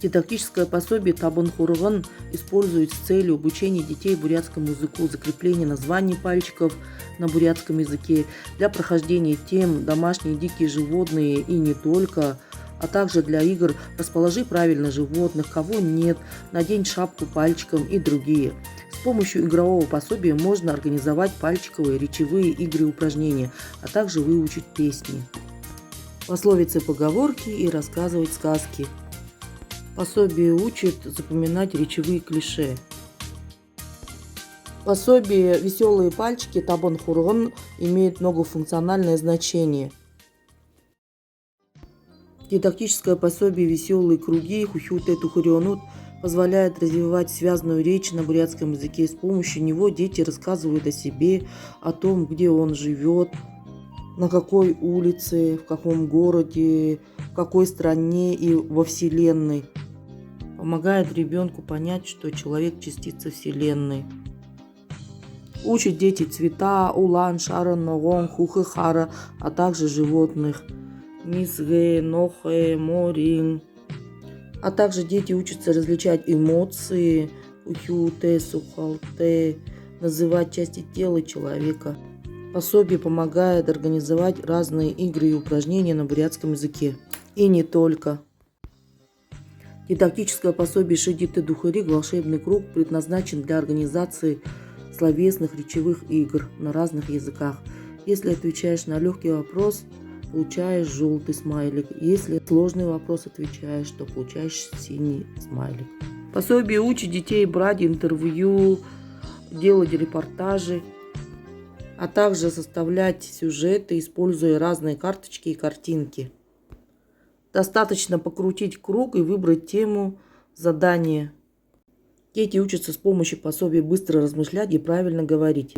Дидактическое пособие Табын Хургын использует с целью обучения детей бурятскому языку, закрепления названий пальчиков на бурятском языке, для прохождения тем «Домашние дикие животные» и не только, а также для игр «Расположи правильно животных», «Кого нет», «Надень шапку пальчиком» и другие. С помощью игрового пособия можно организовать пальчиковые речевые игры и упражнения, а также выучить песни, пословицы, поговорки и рассказывать сказки. Пособие учит запоминать речевые клише. Пособие «Веселые пальчики» Табын Хургын имеет многофункциональное значение. Дидактическое пособие «Веселые круги» Хухюте Тухурионут позволяет развивать связанную речь на бурятском языке. С помощью него дети рассказывают о себе, о том, где он живет, на какой улице, в каком городе, в какой стране и во Вселенной. Помогает ребенку понять, что человек – частица Вселенной. Учит дети цвета, улан, шаран, ногон, хухы, хара, а также животных. Мизге, нохе, морин. А также дети учатся различать эмоции, ухюте, сухалте, называть части тела человека. Пособие помогает организовать разные игры и упражнения на бурятском языке. И не только. Дидактическое пособие Шидиты Духарик «Волшебный круг» предназначен для организации словесных речевых игр на разных языках. Если отвечаешь на легкий вопрос, получаешь желтый смайлик. Если сложный вопрос отвечаешь, то получаешь синий смайлик. Пособие учит детей брать интервью, делать репортажи, а также составлять сюжеты, используя разные карточки и картинки. Достаточно покрутить круг и выбрать тему задания. Дети учатся с помощью пособия быстро размышлять и правильно говорить.